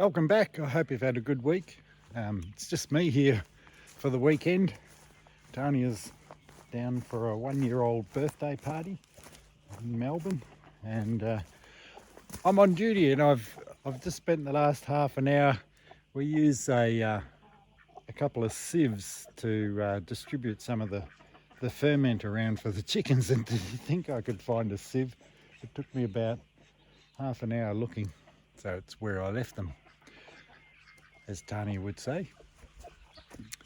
Welcome back. I hope you've had a good week. It's just me here for the weekend. Tania's down for a 1-year-old birthday party in Melbourne, and I'm on duty, and I've just spent the last half an hour. We use a couple of sieves to distribute some of the ferment around for the chickens, and did you think I could find a sieve? It took me about half an hour looking, so it's where I left them, as Tania would say.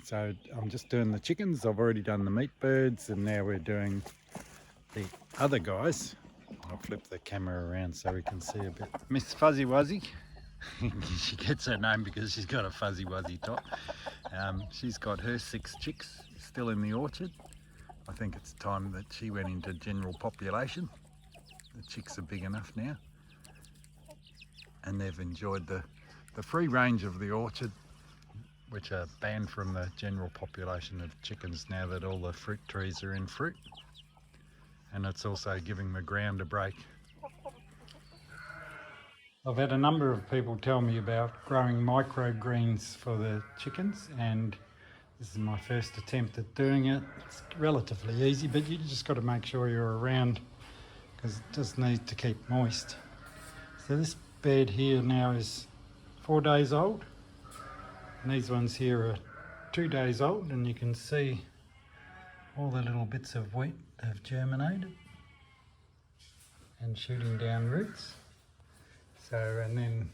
So I'm just doing the chickens. I've already done the meat birds, and now we're doing the other guys. I'll flip the camera around so we can see a bit. Miss Fuzzy Wuzzy. She gets her name because she's got a fuzzy wuzzy top. She's got her 6 chicks still in the orchard. I think it's time that she went into general population. The chicks are big enough now, and they've enjoyed the free range of the orchard, which are banned from the general population of chickens now that all the fruit trees are in fruit. And it's also giving the ground a break. I've had a number of people tell me about growing microgreens for the chickens, and this is my first attempt at doing it. It's relatively easy, but you just got to make sure you're around because it does need to keep moist. So this bed here now is 4 days old, and these ones here are 2 days old, and you can see all the little bits of wheat have germinated and shooting down roots. So, and then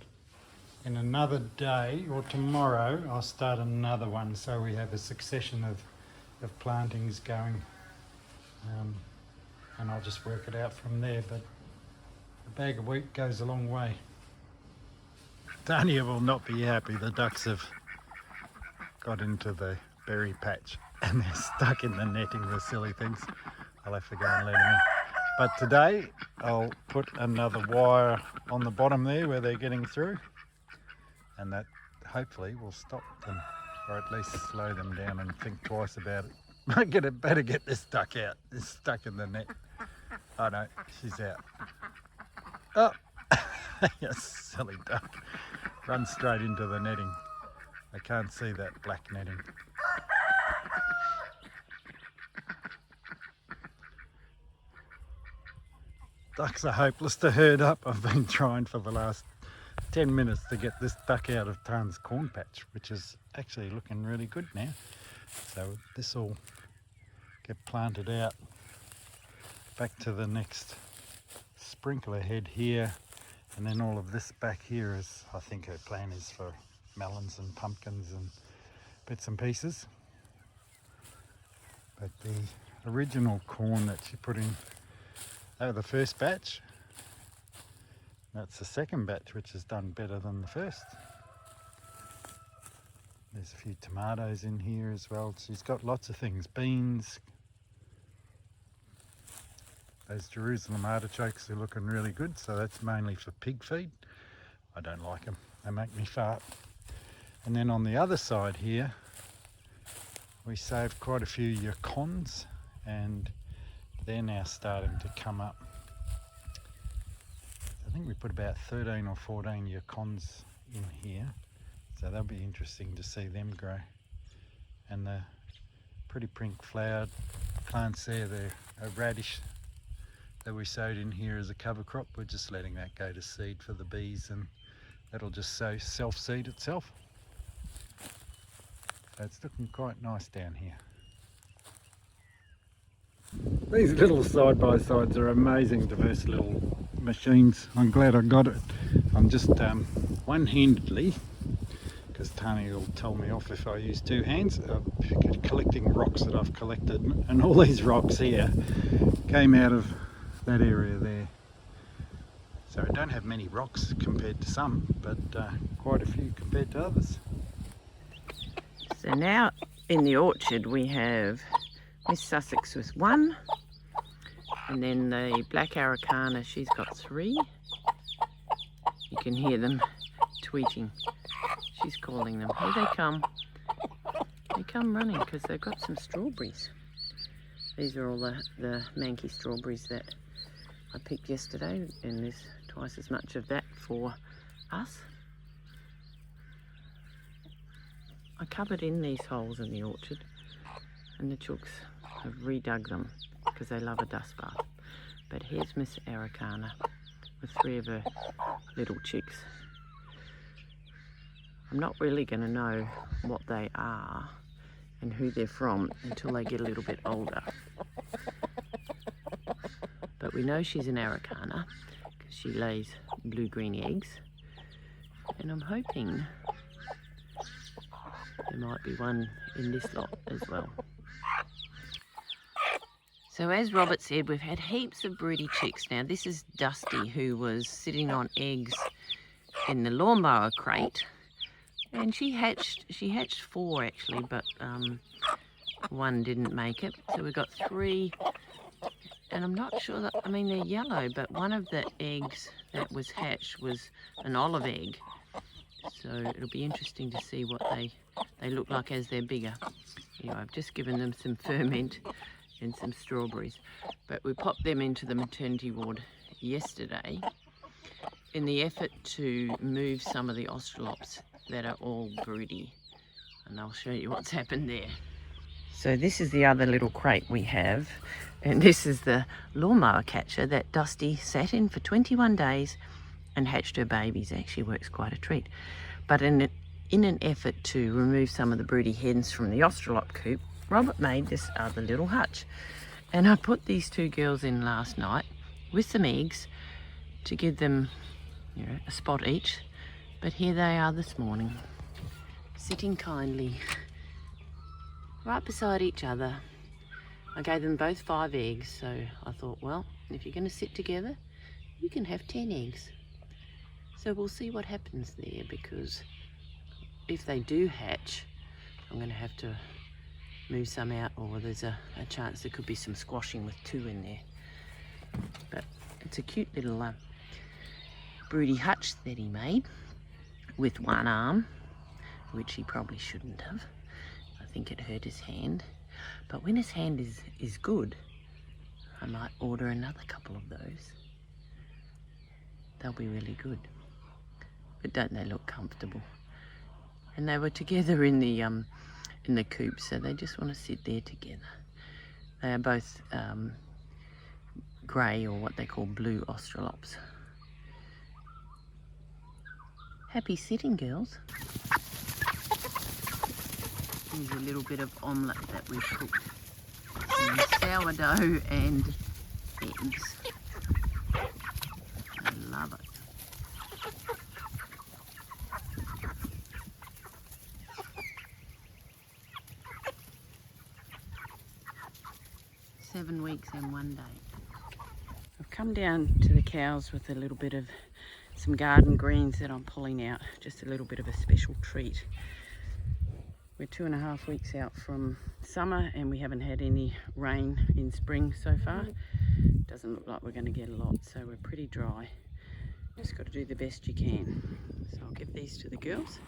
in another day or tomorrow I'll start another one, so we have a succession of plantings going, and I'll just work it out from there. But a bag of wheat goes a long way. Tania will not be happy. The ducks have got into the berry patch and they're stuck in the netting, the silly things. I'll have to go and let them in. But today I'll put another wire on the bottom there where they're getting through, and that hopefully will stop them, or at least slow them down and think twice about it. I better get this duck out. It's stuck in the net. Oh no, she's out. Oh, you silly duck. Run straight into the netting. I can't see that black netting. Ducks are hopeless to herd up. I've been trying for the last 10 minutes to get this duck out of Tan's corn patch, which is actually looking really good now. So this will get planted out back to the next sprinkler head here, and then all of this back here is, I think her plan is for melons and pumpkins and bits and pieces. But the original corn that she put in, the first batch, that's the second batch, which has done better than the first. There's a few tomatoes in here as well. She's got lots of things, beans. Those Jerusalem artichokes are looking really good, so that's mainly for pig feed. I don't like them, they make me fart. And then on the other side here, we saved quite a few yacons, and they're now starting to come up. I think we put about 13 or 14 yacons in here, so that'll be interesting to see them grow. And the pretty pink flowered plants there, they're a radish that we sowed in here as a cover crop. We're just letting that go to seed for the bees, and that'll just self-seed itself. So it's looking quite nice down here. These little side-by-sides are amazing, diverse little machines. I'm glad I got it. I'm just one-handedly, because Tania will tell me off if I use 2 hands, collecting rocks that I've collected, and all these rocks here came out of that area there. So I don't have many rocks compared to some, but quite a few compared to others. So now in the orchard we have Miss Sussex with 1, and then the black Araucana, she's got 3. You can hear them tweeting. She's calling them. Here they come. They come running because they've got some strawberries. These are all the manky strawberries that I picked yesterday, and there's twice as much of that for us. I covered in these holes in the orchard, and the chooks have redug them because they love a dust bath. But here's Miss Araucana with 3 of her little chicks. I'm not really going to know what they are and who they're from until they get a little bit older. But we know she's an Araucana because she lays blue-green eggs, and I'm hoping there might be one in this lot as well. So as Robert said, we've had heaps of broody chicks. Now this is Dusty, who was sitting on eggs in the lawnmower crate, and she hatched 4 actually, but one didn't make it. So we've got 3, and I'm not sure that, I mean they're yellow, but one of the eggs that was hatched was an olive egg. So it'll be interesting to see what they look like as they're bigger. Anyway, I've just given them some ferment and some strawberries, but we popped them into the maternity ward yesterday in the effort to move some of the australops that are all broody, and I'll show you what's happened there. So this is the other little crate we have, and this is the lawnmower catcher that Dusty sat in for 21 days and hatched her babies. Actually works quite a treat. But in an effort to remove some of the broody hens from the australop coop, Robert made this other little hutch. And I put these 2 girls in last night with some eggs to give them, you know, a spot each. But here they are this morning, sitting kindly right beside each other. I gave them both 5 eggs, so I thought, well, if you're going to sit together, you can have 10 eggs. So we'll see what happens there, because if they do hatch, I'm going to have to move some out, or there's a chance there could be some squashing with 2 in there. But it's a cute little broody hutch that he made with 1 arm, which he probably shouldn't have. I think it hurt his hand. But when his hand is good, I might order another couple of those. They'll be really good. But don't they look comfortable? And they were together in the coop, so they just want to sit there together. They are both grey, or what they call blue australops. Happy sitting, girls. Here's a little bit of omelette that we've cooked. Some sourdough and eggs. I love it. Seven weeks and 1 day. I've come down to the cows with a little bit of some garden greens that I'm pulling out. Just a little bit of a special treat. We're 2.5 weeks out from summer, and we haven't had any rain in spring so far. Doesn't look like we're going to get a lot, so we're pretty dry. Just got to do the best you can. So I'll give these to the girls.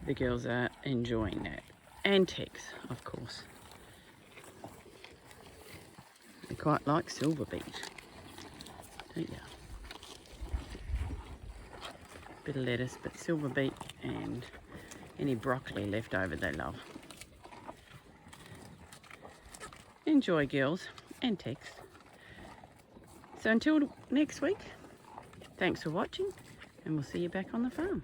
The girls are enjoying that. And Tex, of course. They quite like silver beet, don't you? Bit of lettuce, but silver beet and any broccoli left over they love. Enjoy, girls, and Tex. So until next week, thanks for watching, and we'll see you back on the farm.